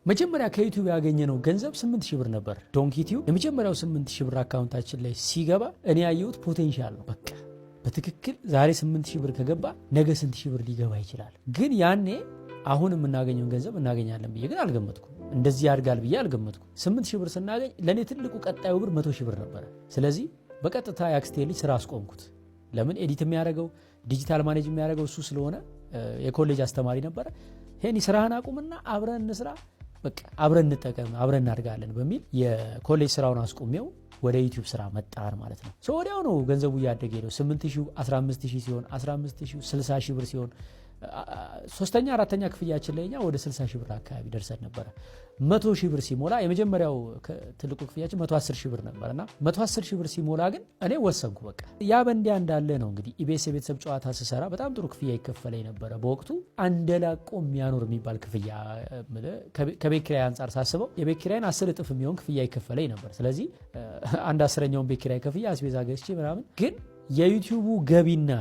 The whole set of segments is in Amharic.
መጀመሪያ ከዩቲዩብ ያገኘነው ገንዘብ 8000 ብር ነበር። ዶንኪቲው የመጀመሪያው 8000 ብር አካውንታችን ላይ ሲገባ እኔ ያየሁት ፖቴንሻል ነው። በቃ በትክክል ዛሬ 8000 ብር ከገባ ነገ ስንት ሺህ ብር ሊገባ ይችላል። ግን ያኔ አሁን የምናገኘውን ገንዘብ እናገኛለን ብዬ ግን አልገመትኩም። እንደዚህ ያድጋል ብዬ አልገመትኩም። 8000 ብር ስናገኝ ለኔ ትልቁ ቀጣዩ ብር 100000 ብር ነበር። ስለዚህ በቀጥታ ያክስቴ ልጅ ስራ አስቆምኩት። ለምን ኤዲት የሚያደርገው ዲጂታል ማኔጅ የሚያደርገው እሱ ስለሆነ የኮሌጅ አስተማሪ ነበር። ሄኒ ስራህን አቁምና አብረን እንስራ፣ በቃ አብረን እንጠቀም፣ አብረን እናድጋለን በሚል የኮሌጅ ስራውን አስቆሜው ወደ ዩቲዩብ ስራ መጣር ማለት ነው። ወዲያው ነው ገንዘቡ እያደገ ሄደው 8000 15000 ሲሆን 15000 60000 ብር ሲሆን ሶስተኛ አራተኛ ክፍያችን ላይ ወደ 60000 ብር አካባቢ ደርሰን ነበር። 100000 ብር ሲሞላ የመጀመሪያው ትልቁ ክፍያችን 110000 ብር ነበርና 110000 ብር ሲሞላ ግን እኔ ወሰንኩ። በቃ ያ በእንዲያ እንዳለ ነው እንግዲህ ኢቢኤስ የቤተሰብ ጨዋታ ስሰራ በጣም ጥሩ ክፍያ ይከፈለኝ ነበር በወቅቱ። አንደላቆ የሚያኖር የሚባል ክፍያ ከቤት ኪራይ አንጻር ሳስበው የቤት ኪራይን 10 እጥፍ የሚሆን ክፍያ ይከፈለኝ ነበር። ስለዚህ አንድ 10ኛውን ቤት ኪራይ ከፍያ አስቤዛ ገዝቼ ምናምን። ግን የዩቲዩቡ ገቢና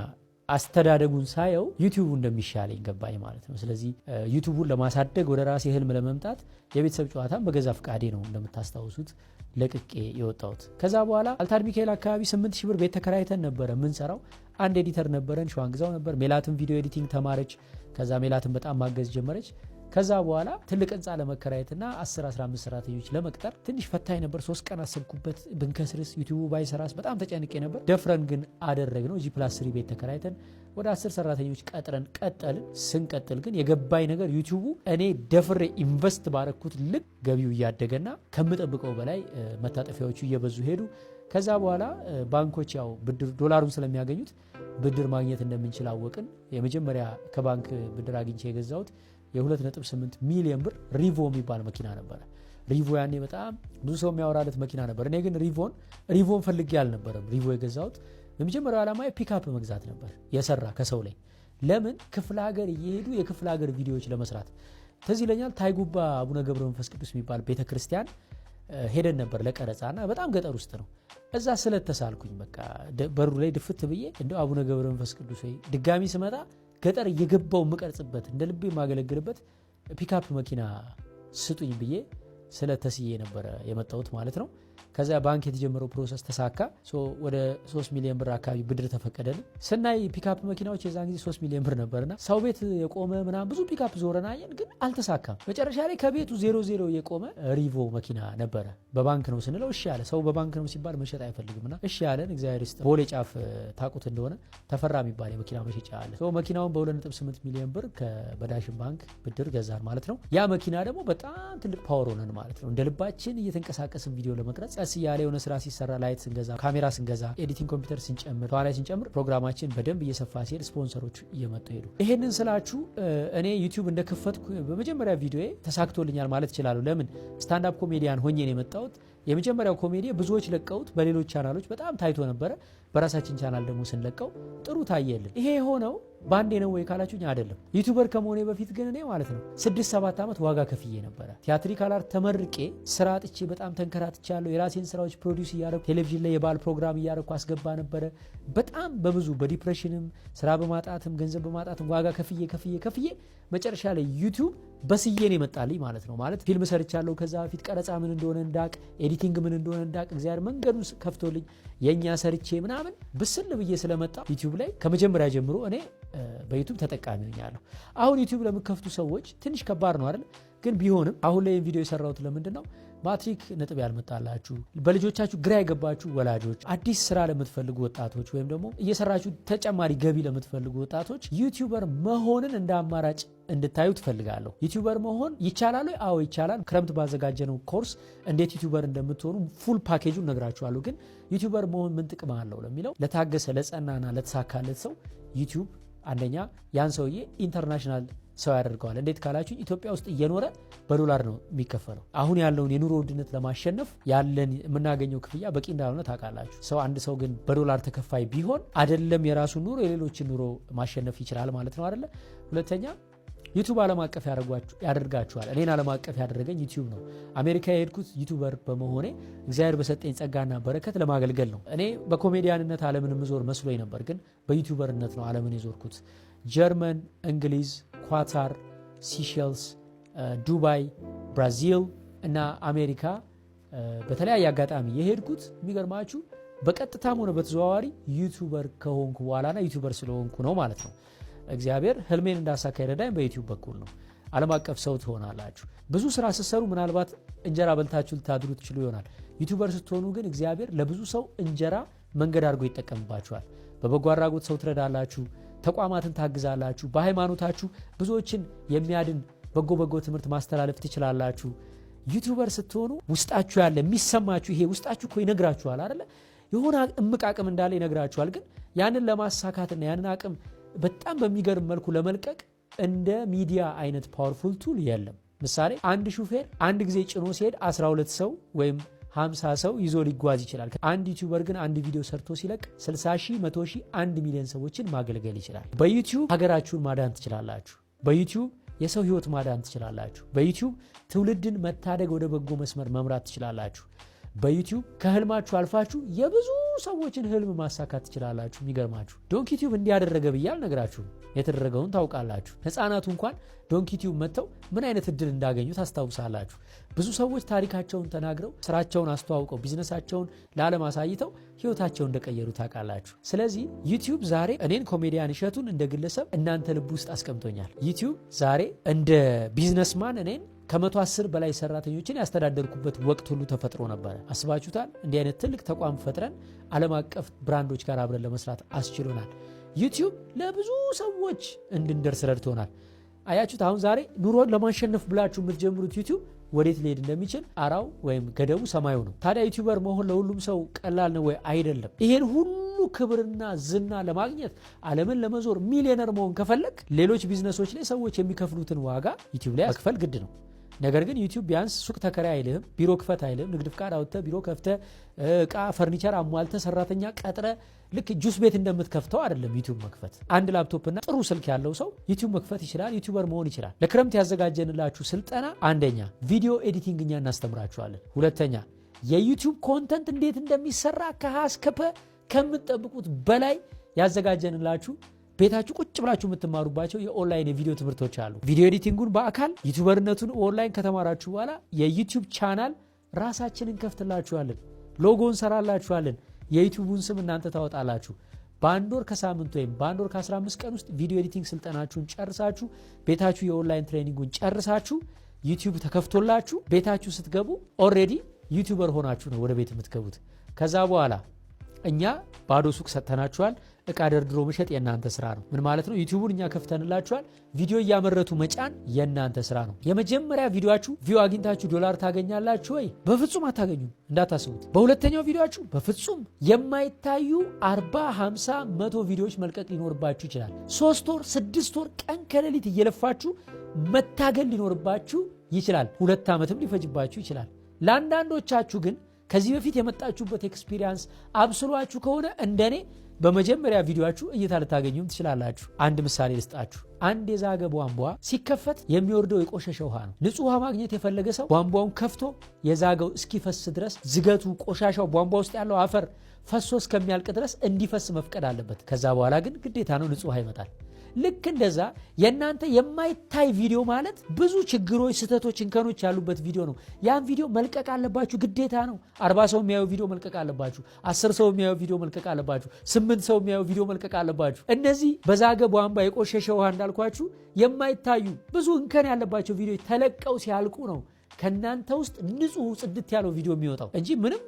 አስተዳደጉን ሳየው ዩቲዩቡ እንደሚሻለኝ ገባኝ ማለት ነው። ስለዚህ ዩቲዩቡን ለማሳደግ ወደ ራሴ ህልም ለመምጣት የቤተሰብ ጨዋታን በገዛ ፍቃዴ ነው እንደምታስታውሱት ለቅቄ የወጣሁት። ከዛ በኋላ አልታድ ሚካኤል አካባቢ 8000 ብር ቤት ተከራይተን ነበረ የምንሰራው። አንድ ኤዲተር ነበረን፣ ሸዋንግዛው ነበር። ሜላትን ቪዲዮ ኤዲቲንግ ተማረች። ከዛ ሜላትን በጣም ማገዝ ጀመረች። ከዛ በኋላ ትልቅ ህንፃ ለመከራየትና 10-15 ሰራተኞች ለመቅጠር ትንሽ ፈታኝ ነበር። 3 ቀን አሰብኩበት። ብንከስርስ ዩቲዩቡ ባይሰራስ በጣም ተጨንቄ ነበር። ደፍረን ግን አደረግነው። G+3 ቤት ተከራይተን ወደ 10 ሰራተኞች ቀጥረን ቀጠልን። ስንቀጥል ግን የገባኝ ነገር ዩቲዩቡ እኔ ደፍሬ ኢንቨስት ባረኩት ልክ ገቢው እያደገና ከምጠብቀው በላይ መታጠፊያዎቹ እየበዙ ሄዱ። ከዛ በኋላ ባንኮች ያው ብድር ዶላሩን ስለሚያገኙት ብድር ማግኘት እንደምንችል አወቅን። የመጀመሪያ ከባንክ ብድር አግኝቼ የገዛሁት የ2.8 ሚሊዮን ብር ሪቮ የሚባል መኪና ነበረ። ሪቮ ያኔ በጣም ብዙ ሰው የሚያወራለት መኪና ነበር። እኔ ግን ሪቮን ፈልጌ አልነበረም ሪቮ የገዛሁት። የመጀመሪያው ዓላማ ፒክአፕ መግዛት ነበር የሰራ ከሰው ላይ። ለምን ክፍለ ሀገር እየሄዱ የክፍለ ሀገር ቪዲዮዎች ለመስራት ትዝ ይለኛል። ታይጉባ አቡነ ገብረ መንፈስ ቅዱስ የሚባል ቤተክርስቲያን ሄደን ነበር ለቀረጻና በጣም ገጠር ውስጥ ነው። እዛ ስለተሳልኩኝ በቃ በሩ ላይ ድፍት ብዬ እንደው አቡነ ገብረ መንፈስ ቅዱስ ወይ ድጋሚ ስመጣ ገጠር እየገባው የምቀርጽበት እንደ ልቤ የማገለግልበት ፒክአፕ መኪና ስጡኝ ብዬ ስለተስዬ ነበረ የመጣሁት ማለት ነው። ከዛ ባንክ የተጀመረው ፕሮሰስ ተሳካ። ወደ 3 ሚሊዮን ብር አካባቢ ብድር ተፈቀደልን። ስናይ ፒክአፕ መኪናዎች የዛን ጊዜ 3 ሚሊዮን ብር ነበርና ሰው ቤት የቆመ ምናምን ብዙ ፒክአፕ ዞረን አየን፣ ግን አልተሳካም። መጨረሻ ላይ ከቤቱ 00 የቆመ ሪቮ መኪና ነበረ። በባንክ ነው ስንለው እሺ ያለ። ሰው በባንክ ነው ሲባል መሸጥ አይፈልግምና እሺ ያለን። እግዚአብሔር ይስጥ። ቦሌ ጫፍ ታቁት እንደሆነ ተፈራ የሚባል የመኪና መሸጫ አለ። መኪናውን በ2.8 ሚሊዮን ብር ከበዳሽን ባንክ ብድር ገዛን ማለት ነው። ያ መኪና ደግሞ በጣም ትልቅ ፓወር ሆነን ማለት ነው። እንደ ልባችን እየተንቀሳቀስን ቪዲዮ ለመቅረጽ ቀስ እያለ የሆነ ስራ ሲሰራ ላይት ስንገዛ፣ ካሜራ ስንገዛ፣ ኤዲቲንግ ኮምፒውተር ስንጨምር፣ ተዋናይ ስንጨምር ፕሮግራማችን በደንብ እየሰፋ ሲሄድ ስፖንሰሮች እየመጡ ሄዱ። ይሄንን ስላችሁ እኔ ዩቲዩብ እንደከፈትኩ በመጀመሪያ ቪዲዮዬ ተሳክቶልኛል ማለት እችላለሁ። ለምን ስታንዳፕ ኮሜዲያን ሆኜ ነው የመጣሁት። የመጀመሪያው ኮሜዲ ብዙዎች ለቀውት በሌሎች ቻናሎች በጣም ታይቶ ነበረ። በራሳችን ቻናል ደግሞ ስንለቀው ጥሩ ታየልን። ይሄ የሆነው ባንዴ ነው ወይ ካላችሁኝ አይደለም። ዩቲዩበር ከመሆኔ በፊት ግን እኔ ማለት ነው 6-7 ዓመት ዋጋ ከፍዬ ነበረ። ቲያትሪካል አርት ተመርቄ ስራ አጥቼ በጣም ተንከራትቻለሁ። የራሴን ስራዎች ፕሮዲውስ እያደረኩ ቴሌቪዥን ላይ የባል ፕሮግራም እያደረኩ አስገባ ነበረ። በጣም በብዙ በዲፕሬሽንም ስራ በማጣትም ገንዘብ በማጣትም ዋጋ ከፍዬ መጨረሻ ላይ ዩቲዩብ በስዬን ይመጣልኝ ማለት ነው። ማለት ፊልም ሰርቻለሁ። ከዛ በፊት ቀረጻ ምን እንደሆነ እንዳቅ፣ ኤዲቲንግ ምን እንደሆነ እንዳቅ እግዚአብሔር መንገዱን ከፍቶልኝ የኛ ሰርቼ ምናምን ብስል ብዬ ስለመጣ ዩቲዩብ ላይ ከመጀመሪያ ጀምሮ እኔ በዩቲዩብ ተጠቃሚ ሆኛለሁ። አሁን ዩቲዩብ ለምከፍቱ ሰዎች ትንሽ ከባድ ነው አይደል? ግን ቢሆንም አሁን ላይ ቪዲዮ የሰራሁት ለምንድን ነው? ማትሪክ ነጥብ ያልመጣላችሁ፣ በልጆቻችሁ ግራ የገባችሁ ወላጆች፣ አዲስ ስራ ለምትፈልጉ ወጣቶች፣ ወይም ደግሞ እየሰራችሁ ተጨማሪ ገቢ ለምትፈልጉ ወጣቶች ዩቲዩበር መሆንን እንደ አማራጭ እንድታዩ ትፈልጋለሁ። ዩቲዩበር መሆን ይቻላል? አዎ ይቻላል። ክረምት ባዘጋጀነው ኮርስ እንዴት ዩቲዩበር እንደምትሆኑ ፉል ፓኬጁን ነግራችኋለሁ። ግን ዩቲዩበር መሆን ምን ጥቅም አለው ለሚለው ለታገሰ ለጸናና ለተሳካለት ሰው ዩቲዩብ አንደኛ ያን ሰውዬ ኢንተርናሽናል ሰው ያደርገዋል። እንዴት ካላችሁ ኢትዮጵያ ውስጥ እየኖረ በዶላር ነው የሚከፈለው። አሁን ያለውን የኑሮ ውድነት ለማሸነፍ ያለን የምናገኘው ክፍያ በቂ እንዳልሆነ ታውቃላችሁ። አንድ ሰው ግን በዶላር ተከፋይ ቢሆን አይደለም የራሱን ኑሮ የሌሎችን ኑሮ ማሸነፍ ይችላል ማለት ነው አይደለ? ሁለተኛ ዩቲዩብ ዓለም አቀፍ ያደርጋችኋል። እኔን ዓለም አቀፍ ያደረገኝ ዩቲዩብ ነው። አሜሪካ የሄድኩት ዩቲዩበር በመሆኔ እግዚአብሔር በሰጠኝ ጸጋና በረከት ለማገልገል ነው። እኔ በኮሜዲያንነት ዓለምን ምዞር መስሎኝ ነበር፣ ግን በዩቲዩበርነት ነው ዓለምን የዞርኩት። ጀርመን፣ እንግሊዝ፣ ኳታር፣ ሲሸልስ፣ ዱባይ፣ ብራዚል እና አሜሪካ በተለያየ አጋጣሚ የሄድኩት የሚገርማችሁ በቀጥታም ሆነ በተዘዋዋሪ ዩቲዩበር ከሆንኩ በኋላና ዩቲዩበር ስለሆንኩ ነው ማለት ነው። እግዚአብሔር ህልሜን እንዳሳካ ይረዳኝ በዩቲዩብ በኩል ነው። ዓለም አቀፍ ሰው ትሆናላችሁ። ብዙ ስራ ስትሰሩ ምናልባት እንጀራ በልታችሁ ልታድሩ ትችሉ ይሆናል። ዩቲዩበር ስትሆኑ ግን እግዚአብሔር ለብዙ ሰው እንጀራ መንገድ አድርጎ ይጠቀምባችኋል። በበጎ አድራጎት ሰው ትረዳላችሁ፣ ተቋማትን ታግዛላችሁ፣ በሃይማኖታችሁ ብዙዎችን የሚያድን በጎ ትምህርት ማስተላለፍ ትችላላችሁ። ዩቲዩበር ስትሆኑ ውስጣችሁ ያለ የሚሰማችሁ ይሄ ውስጣችሁ እኮ ይነግራችኋል አይደለ? የሆነ እምቅ አቅም እንዳለ ይነግራችኋል። ግን ያንን ለማሳካትና ያንን አቅም በጣም በሚገርም መልኩ ለመልቀቅ እንደ ሚዲያ አይነት ፓወርፉል ቱል የለም። ምሳሌ አንድ ሹፌር አንድ ጊዜ ጭኖ ሲሄድ 12 ሰው ወይም 50 ሰው ይዞ ሊጓዝ ይችላል። አንድ ዩቲዩበር ግን አንድ ቪዲዮ ሰርቶ ሲለቅ 60 ሺህ፣ 100 ሺህ፣ 1 ሚሊዮን ሰዎችን ማገልገል ይችላል። በዩቲዩብ ሀገራችሁን ማዳን ትችላላችሁ። በዩቲዩብ የሰው ህይወት ማዳን ትችላላችሁ። በዩቲዩብ ትውልድን መታደግ ወደ በጎ መስመር መምራት ትችላላችሁ። በዩቲዩብ ከህልማችሁ አልፋችሁ የብዙ ሰዎችን ህልም ማሳካት ትችላላችሁ። የሚገርማችሁ ዶንኪቲዩብ እንዲያደረገ ብዬ አልነግራችሁም። የተደረገውን ታውቃላችሁ። ህፃናቱ እንኳን ዶንኪቲዩብ መጥተው ምን አይነት እድል እንዳገኙ ታስታውሳላችሁ። ብዙ ሰዎች ታሪካቸውን ተናግረው ስራቸውን አስተዋውቀው ቢዝነሳቸውን ለዓለም አሳይተው ህይወታቸውን እንደቀየሩ ታውቃላችሁ። ስለዚህ ዩቲዩብ ዛሬ እኔን ኮሜዲያን እሸቱን እንደ ግለሰብ እናንተ ልብ ውስጥ አስቀምጦኛል። ዩቲዩብ ዛሬ እንደ ቢዝነስማን እኔን ከ110 በላይ ሰራተኞችን ያስተዳደርኩበት ወቅት ሁሉ ተፈጥሮ ነበረ። አስባችሁታል? እንዲህ አይነት ትልቅ ተቋም ፈጥረን ዓለም አቀፍ ብራንዶች ጋር አብረን ለመስራት አስችሎናል። ዩቲዩብ ለብዙ ሰዎች እንድንደርስ ረድቶናል። አያችሁት? አሁን ዛሬ ኑሮን ለማሸነፍ ብላችሁ የምትጀምሩት ዩቲዩብ ወዴት ሊሄድ እንደሚችል አራው ወይም ገደቡ ሰማዩ ነው። ታዲያ ዩቲዩበር መሆን ለሁሉም ሰው ቀላል ነው ወይ? አይደለም። ይሄን ሁሉ ክብርና ዝና ለማግኘት ዓለምን ለመዞር ሚሊዮነር መሆን ከፈለግ ሌሎች ቢዝነሶች ላይ ሰዎች የሚከፍሉትን ዋጋ ዩቲዩብ ላይ መክፈል ግድ ነው። ነገር ግን ዩቲዩብ ቢያንስ ሱቅ ተከራይ አይልህም፣ ቢሮ ክፈት አይልህም። ንግድ ፍቃድ አውጥተህ ቢሮ ከፍተህ እቃ ፈርኒቸር አሟልተህ ሰራተኛ ቀጥረህ ልክ ጁስ ቤት እንደምትከፍተው አይደለም ዩቲዩብ መክፈት። አንድ ላፕቶፕና ጥሩ ስልክ ያለው ሰው ዩቲዩብ መክፈት ይችላል፣ ዩቲዩበር መሆን ይችላል። ለክረምት ያዘጋጀንላችሁ ስልጠና አንደኛ ቪዲዮ ኤዲቲንግ እኛ እናስተምራችኋለን። ሁለተኛ የዩቲዩብ ኮንተንት እንዴት እንደሚሰራ ከሀ እስከ ፐ ከምትጠብቁት በላይ ያዘጋጀንላችሁ ቤታችሁ ቁጭ ብላችሁ የምትማሩባቸው የኦንላይን የቪዲዮ ትምህርቶች አሉ። ቪዲዮ ኤዲቲንጉን በአካል ዩቲዩበርነቱን ኦንላይን ከተማራችሁ በኋላ የዩቲዩብ ቻናል ራሳችንን ከፍትላችኋለን። ሎጎ እንሰራላችኋለን። የዩቲዩቡን ስም እናንተ ታወጣላችሁ። በአንድ ወር ከሳምንት ወይም በአንድ ወር ከ15 ቀን ውስጥ ቪዲዮ ኤዲቲንግ ስልጠናችሁን ጨርሳችሁ ቤታችሁ የኦንላይን ትሬኒንጉን ጨርሳችሁ ዩቲዩብ ተከፍቶላችሁ ቤታችሁ ስትገቡ ኦልሬዲ ዩቲዩበር ሆናችሁ ነው ወደ ቤት የምትገቡት። ከዛ በኋላ እኛ ባዶ ሱቅ ሰጥተናችኋል። እቃ ደርድሮ መሸጥ የእናንተ ስራ ነው። ምን ማለት ነው? ዩቲዩቡን እኛ ከፍተንላችኋል። ቪዲዮ እያመረቱ መጫን የእናንተ ስራ ነው። የመጀመሪያ ቪዲዮአችሁ ቪው አግኝታችሁ ዶላር ታገኛላችሁ ወይ? በፍጹም አታገኙም፣ እንዳታስቡት። በሁለተኛው ቪዲዮአችሁ በፍጹም የማይታዩ 40፣ 50፣ 100 ቪዲዮዎች መልቀቅ ሊኖርባችሁ ይችላል። 3 ወር 6 ወር ቀን ከሌሊት እየለፋችሁ መታገል ሊኖርባችሁ ይችላል። 2 ዓመትም ሊፈጅባችሁ ይችላል። ለአንዳንዶቻችሁ ግን ከዚህ በፊት የመጣችሁበት ኤክስፒሪየንስ አብስሏችሁ ከሆነ እንደኔ በመጀመሪያ ቪዲዮአችሁ እይታ ልታገኙም ትችላላችሁ። አንድ ምሳሌ ልስጣችሁ። አንድ የዛገ ቧንቧ ሲከፈት የሚወርደው የቆሸሸ ውሃ ነው። ንጹህ ውሃ ማግኘት የፈለገ ሰው ቧንቧውን ከፍቶ የዛገው እስኪፈስ ድረስ ዝገቱ፣ ቆሻሻው፣ ቧንቧ ውስጥ ያለው አፈር ፈሶ እስከሚያልቅ ድረስ እንዲፈስ መፍቀድ አለበት። ከዛ በኋላ ግን ግዴታ ነው ንጹህ ውሃ ይመጣል። ልክ እንደዛ የእናንተ የማይታይ ቪዲዮ ማለት ብዙ ችግሮች፣ ስህተቶች፣ እንከኖች ያሉበት ቪዲዮ ነው። ያን ቪዲዮ መልቀቅ አለባችሁ፣ ግዴታ ነው። 40 ሰው የሚያየው ቪዲዮ መልቀቅ አለባችሁ። 10 ሰው የሚያየው ቪዲዮ መልቀቅ አለባችሁ። 8 ሰው የሚያየው ቪዲዮ መልቀቅ አለባችሁ። እነዚህ በዛገ ቧንቧ የቆሸሸ ውሃ እንዳልኳችሁ የማይታዩ ብዙ እንከን ያለባቸው ቪዲዮዎች ተለቀው ሲያልቁ ነው ከናንተ ውስጥ ንጹህ ጽድት ያለው ቪዲዮ የሚወጣው እንጂ ምንም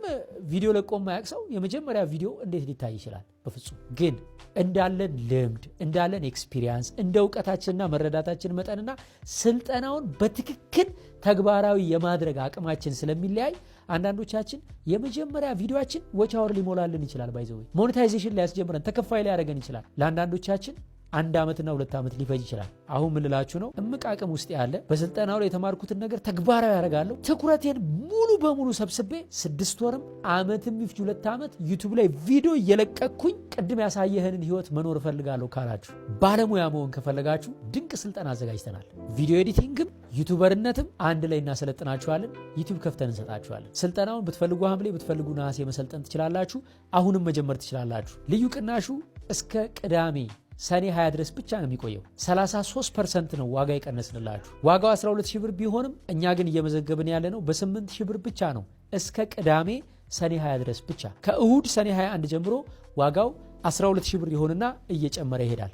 ቪዲዮ ለቆ የማያውቅ ሰው የመጀመሪያ ቪዲዮ እንዴት ሊታይ ይችላል? በፍጹም። ግን እንዳለን ልምድ፣ እንዳለን ኤክስፒሪየንስ፣ እንደ እውቀታችንና መረዳታችን መጠንና ስልጠናውን በትክክል ተግባራዊ የማድረግ አቅማችን ስለሚለያይ አንዳንዶቻችን የመጀመሪያ ቪዲዮአችን ዎች አወር ሊሞላልን ይችላል። ባይዘው ሞኔታይዜሽን ሊያስጀምረን ተከፋይ ሊያደርገን ይችላል። ለአንዳንዶቻችን 1 ዓመትና 2 ዓመት ሊፈጅ ይችላል። አሁን ምን ልላችሁ ነው? እምቅ አቅም ውስጥ ያለ በስልጠናው ላይ የተማርኩትን ነገር ተግባራዊ ያደርጋለሁ። ትኩረቴን ሙሉ በሙሉ ሰብስቤ 6 ወርም ዓመትም ይፍጅ 2 ዓመት ዩቲዩብ ላይ ቪዲዮ እየለቀቅኩኝ ቅድም ያሳየህንን ህይወት መኖር እፈልጋለሁ ካላችሁ፣ ባለሙያ መሆን ከፈለጋችሁ ድንቅ ስልጠና አዘጋጅተናል። ቪዲዮ ኤዲቲንግም ዩቲዩበርነትም አንድ ላይ እናሰለጥናችኋለን። ዩቲዩብ ከፍተን እንሰጣችኋለን። ስልጠናውን ብትፈልጉ ሐምሌ ብትፈልጉ ነሐሴ መሰልጠን ትችላላችሁ። አሁንም መጀመር ትችላላችሁ። ልዩ ቅናሹ እስከ ቅዳሜ ሰኔ 20 ድረስ ብቻ ነው የሚቆየው። 33% ነው ዋጋ የቀነስንላችሁ። ዋጋው 12000 ብር ቢሆንም እኛ ግን እየመዘገብን ያለ ነው በ8000 ብር ብቻ ነው እስከ ቅዳሜ ሰኔ 20 ድረስ ብቻ። ከእሁድ ሰኔ 21 ጀምሮ ዋጋው 12000 ብር ይሆንና እየጨመረ ይሄዳል።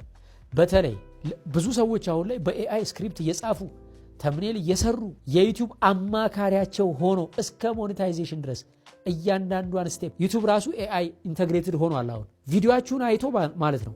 በተለይ ብዙ ሰዎች አሁን ላይ በኤአይ ስክሪፕት እየጻፉ ተምኔል እየሰሩ የዩቲዩብ አማካሪያቸው ሆኖ እስከ ሞኔታይዜሽን ድረስ እያንዳንዷን ስቴፕ ዩቲዩብ ራሱ ኤአይ ኢንተግሬትድ ሆኗል። አሁን ቪዲዮአችሁን አይቶ ማለት ነው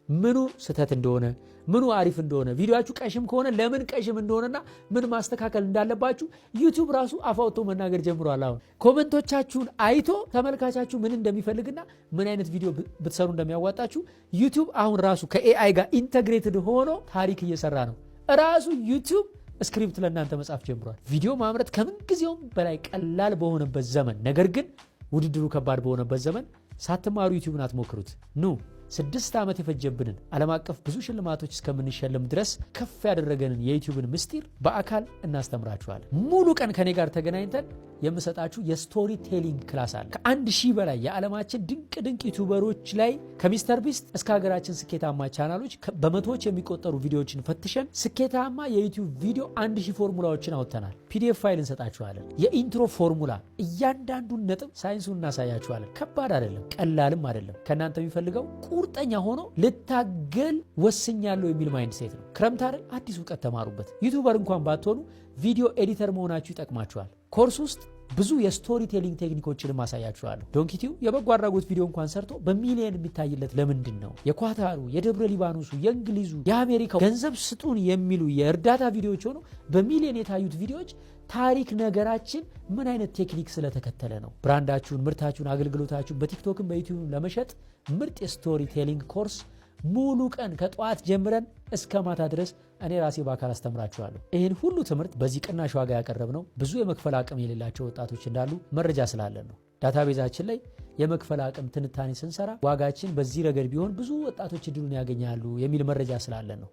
ምኑ ስህተት እንደሆነ ምኑ አሪፍ እንደሆነ ቪዲዮአችሁ ቀሽም ከሆነ ለምን ቀሽም እንደሆነና ምን ማስተካከል እንዳለባችሁ ዩቲዩብ ራሱ አፋውቶ መናገር ጀምሯል። አሁን ኮሜንቶቻችሁን አይቶ ተመልካቻችሁ ምን እንደሚፈልግና ምን አይነት ቪዲዮ ብትሰሩ እንደሚያዋጣችሁ ዩቲዩብ አሁን ራሱ ከኤአይ ጋር ኢንተግሬትድ ሆኖ ታሪክ እየሰራ ነው። ራሱ ዩቲዩብ ስክሪፕት ለእናንተ መጻፍ ጀምሯል። ቪዲዮ ማምረት ከምን ጊዜውም በላይ ቀላል በሆነበት ዘመን፣ ነገር ግን ውድድሩ ከባድ በሆነበት ዘመን ሳትማሩ ዩቲዩብን አትሞክሩት። ኑ 6 ዓመት የፈጀብንን ዓለም አቀፍ ብዙ ሽልማቶች እስከምንሸለም ድረስ ከፍ ያደረገንን የዩቲዩብን ምስጢር በአካል እናስተምራችኋለን። ሙሉ ቀን ከኔ ጋር ተገናኝተን የምሰጣችሁ የስቶሪ ቴሊንግ ክላስ አለ። ከ1000 በላይ የዓለማችን ድንቅ ዩቲዩበሮች ላይ ከሚስተር ቢስት እስከ ሀገራችን ስኬታማ ቻናሎች በመቶዎች የሚቆጠሩ ቪዲዮዎችን ፈትሸን ስኬታማ የዩቲዩብ ቪዲዮ 1000 ፎርሙላዎችን አውጥተናል። ፒዲኤፍ ፋይል እንሰጣችኋለን። የኢንትሮ ፎርሙላ እያንዳንዱን ነጥብ ሳይንሱን እናሳያችኋለን። ከባድ አይደለም፣ ቀላልም አይደለም። ከእናንተ የሚፈልገው ቁርጠኛ ሆኖ ልታገል ወስኛለሁ የሚል ማይንድ ሴት ነው። ክረምት አይደል? አዲስ እውቀት ተማሩበት። ዩቲዩበር እንኳን ባትሆኑ ቪዲዮ ኤዲተር መሆናችሁ ይጠቅማችኋል። ኮርስ ውስጥ ብዙ የስቶሪ ቴሊንግ ቴክኒኮችንም አሳያችኋለሁ። ዶንኪቲው የበጎ አድራጎት ቪዲዮ እንኳን ሰርቶ በሚሊየን የሚታይለት ለምንድን ነው? የኳታሩ፣ የደብረ ሊባኖሱ፣ የእንግሊዙ፣ የአሜሪካው ገንዘብ ስጡን የሚሉ የእርዳታ ቪዲዮዎች ሆኖ በሚሊየን የታዩት ቪዲዮዎች ታሪክ ነገራችን ምን አይነት ቴክኒክ ስለተከተለ ነው። ብራንዳችሁን፣ ምርታችሁን፣ አገልግሎታችሁን በቲክቶክም በዩቲዩብም ለመሸጥ ምርጥ የስቶሪ ቴሊንግ ኮርስ ሙሉ ቀን ከጠዋት ጀምረን እስከ ማታ ድረስ እኔ ራሴ በአካል አስተምራችኋለሁ። ይህን ሁሉ ትምህርት በዚህ ቅናሽ ዋጋ ያቀረብነው ብዙ የመክፈል አቅም የሌላቸው ወጣቶች እንዳሉ መረጃ ስላለን ነው። ዳታቤዛችን ላይ የመክፈል አቅም ትንታኔ ስንሰራ ዋጋችን በዚህ ረገድ ቢሆን ብዙ ወጣቶች እድሉን ያገኛሉ የሚል መረጃ ስላለን ነው።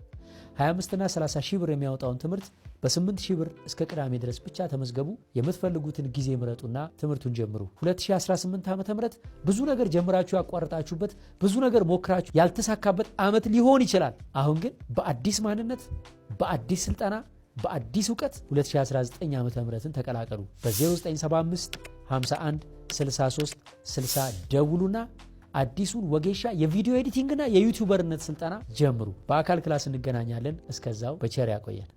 25 እና 30 ሺህ ብር የሚያወጣውን ትምህርት በ8000 ብር እስከ ቅዳሜ ድረስ ብቻ ተመዝገቡ። የምትፈልጉትን ጊዜ ምረጡና ትምህርቱን ጀምሩ። 2018 ዓ.ም ብዙ ነገር ጀምራችሁ ያቋረጣችሁበት፣ ብዙ ነገር ሞክራችሁ ያልተሳካበት ዓመት ሊሆን ይችላል። አሁን ግን በአዲስ ማንነት፣ በአዲስ ስልጠና፣ በአዲስ እውቀት 2019 ዓ.ም ተቀላቀሉ። በ0975 51 63 60 ደውሉና አዲሱን ወጌሻ የቪዲዮ ኤዲቲንግና የዩቲዩበርነት ስልጠና ጀምሩ። በአካል ክላስ እንገናኛለን። እስከዛው በቸር ያቆየን።